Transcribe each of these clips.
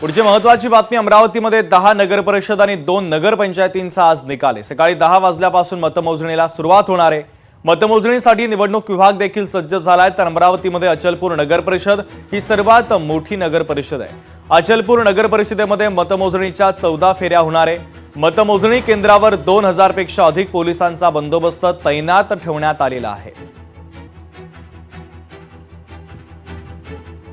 पुढची महत्त्वाची बातमी अमरावतीमध्ये 10 नगरपरिषद आणि 2 नगरपंचायतींचा आज निकाल आहे। सकाळी 10 वाजल्यापासून मतमोजणीला सुरुवात होणार आहे। मतमोजणीसाठी निवडणूक विभाग देखील सज्ज झाला आहे। तर अमरावतीमध्ये अचलपूर नगरपरिषद ही सर्वात मोठी नगरपरिषद आहे। अचलपूर नगरपरिषदेमध्ये मतमोजणीच्या 14 फेऱ्या होणार आहे। मतमोजणी केंद्रावर 2000 पेक्षा अधिक पोलिसांचा बंदोबस्त तैनात ठेवण्यात आलेला आहे।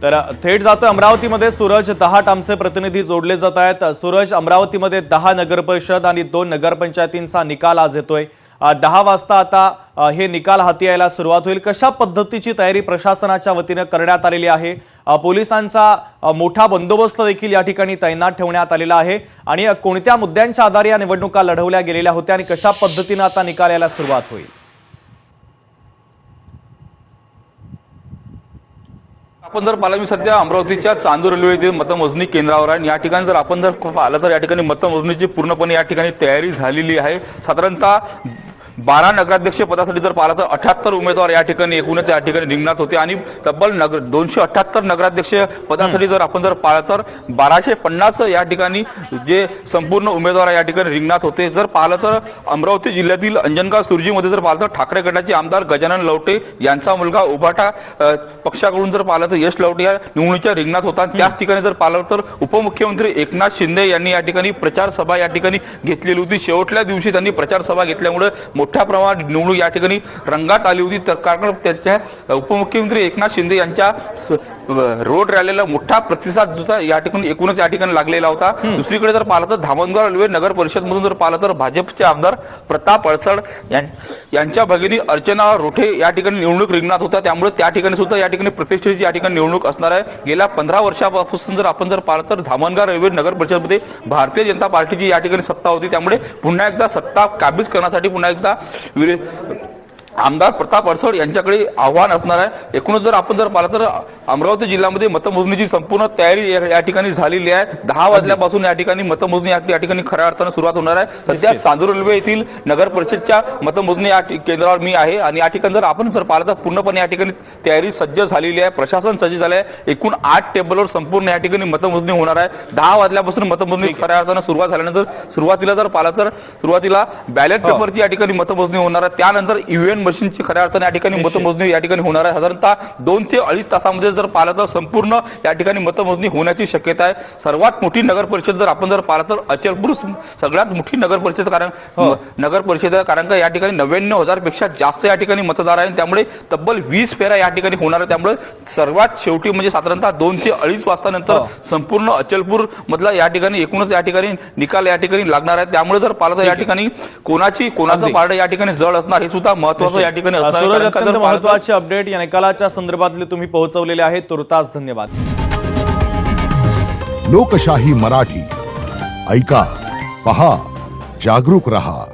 तर थेट जातो अमरावतीमध्ये सूरज 10 आमचे प्रतिनिधी जोडले जात आहेत। सूरज, अमरावतीमध्ये 10 नगरपरिषद आणि 2 नगरपंचायतींचा निकाल आज येतोय। 10 वाजता आता हे निकाल हाती यायला सुरुवात होईल। कशा पद्धतीची तयारी प्रशासनाच्या वतीने करण्यात आलेली आहे? पोलिसांचा मोठा बंदोबस्त देखील या ठिकाणी तैनात ठेवण्यात आलेला आहे आणि कोणत्या मुद्द्यांच्या आधारे या निवडणुका लढवल्या गेलेल्या होत्या आणि कशा पद्धतीने आता निकाल यायला सुरुवात होईल? आपण जर पाहिलं, मी सध्या अमरावतीच्या चांदूर रेल्वे येथील मतमोजणी केंद्रावर आहे। या ठिकाणी जर आपण जर पाहिलं तर या ठिकाणी मतमोजणीची पूर्णपणे या ठिकाणी तयारी झालेली आहे। साधारणतः 12 नगराध्यक्ष पदासाठी जर पाहिलं तर 78 उमेदवार या ठिकाणी एकूणच या ठिकाणी रिंगणात होते आणि तब्बल 278 नगराध्यक्ष पदासाठी जर आपण जर पाहिलं तर 1250 या ठिकाणी जे संपूर्ण उमेदवार या ठिकाणी रिंगणात होते। जर पाहिलं तर अमरावती जिल्ह्यातील अंजनगाव सुरजीमध्ये जर पाहिलं तर ठाकरे गटाचे आमदार गजानन लवटे यांचा मुलगा उभाटा पक्षाकडून जर पाहिलं तर यश लवटे या निवडणुकीच्या रिंगणात होता। त्याच ठिकाणी जर पाहिलं तर उपमुख्यमंत्री एकनाथ शिंदे यांनी या ठिकाणी प्रचार सभा या ठिकाणी घेतलेली होती। शेवटल्या दिवशी त्यांनी प्रचार सभा घेतल्यामुळे मोठ्या प्रमाणात निवडणूक या ठिकाणी रंगात आली होती। तर कारण त्याच्या उपमुख्यमंत्री एकनाथ शिंदे यांच्या रोड रॅलीला मोठा प्रतिसाद होता या ठिकाणी एकूणच या ठिकाणी लागलेला होता। दुसरीकडे जर पाहिलं तर धामणगाव रेल्वे नगर परिषद मधून जर पाहिलं तर भाजपचे आमदार प्रताप अडसड यांच्या भगिनी अर्चना रोठे या ठिकाणी निवडणूक रिंगणात होता। त्यामुळे त्या ठिकाणी सुद्धा या ठिकाणी प्रतिष्ठेची या ठिकाणी निवडणूक असणार आहे। गेल्या 15 वर्षापासून जर आपण जर पाहिलं तर धामणगाव रेल्वे नगर परिषदमध्ये भारतीय जनता पार्टीची या ठिकाणी सत्ता होती। त्यामुळे पुन्हा एकदा सत्ता काबीज करण्यासाठी पुन्हा एकदा आमदार प्रताप अडसड यांच्याकडे आव्हान असणार आहे। एकूणच जर आपण जर पाहिलं तर अमरावती जिल्ह्यामध्ये मतमोजणीची संपूर्ण तयारी या ठिकाणी झालेली आहे। 10 वाजल्यापासून या ठिकाणी मतमोजणी या ठिकाणी खऱ्या अर्थाने सुरुवात होणार आहे। सध्या चांदूर रेल्वे येथील नगर परिषदच्या मतमोजणी या केंद्रावर मी आहे आणि या ठिकाणी जर आपण जर पाहिलं तर पूर्णपणे या ठिकाणी तयारी सज्ज झालेली आहे। प्रशासन सज्ज झाले आहे। एकूण 8 टेबलवर संपूर्ण या ठिकाणी मतमोजणी होणार आहे। 10 वाजल्यापासून मतमोजणी खऱ्या अर्थाने सुरुवात झाल्यानंतर सुरुवातीला जर पाहिलं तर सुरुवातीला बॅलेट पेपरची या ठिकाणी मतमोजणी होणार आहे। त्यानंतर ईव्हीएम मशीनची खऱ्या अर्थाने या ठिकाणी मतमोजणी या ठिकाणी होणार आहे। साधारणतः 2 ते 2.5 तासामध्ये जर पाहिलं तर संपूर्ण या ठिकाणी मतमोजणी होण्याची शक्यता आहे। सर्वात मोठी नगर परिषद जर आपण जर पाहिलं तर अचलपूर सगळ्यात मोठी नगर परिषद नगर परिषद आहे, कारण का या ठिकाणी 99,000 पेक्षा जास्त या ठिकाणी मतदार आहेत। त्यामुळे तब्बल 20 फेऱ्या या ठिकाणी होणार आहे। त्यामुळे सर्वात शेवटी म्हणजे साधारणतः 2 ते 2.5 वाजता नंतर संपूर्ण अचलपूर मधला या ठिकाणी एकूणच या ठिकाणी निकाल या ठिकाणी लागणार आहे। त्यामुळे जर पाहिलं तर या ठिकाणी कोणाचं पारडं या ठिकाणी जड असणार हे सुद्धा महत्त्वाचं या ठिकाणी सूरज, अत्यंत महत्त्वाचे अपडेट या निकालाच्या संदर्भातले तुम्ही पोहोचवलेले आहेत। तुर्तास धन्यवाद। लोकशाही मराठी ऐका, पहा, जागरूक रहा।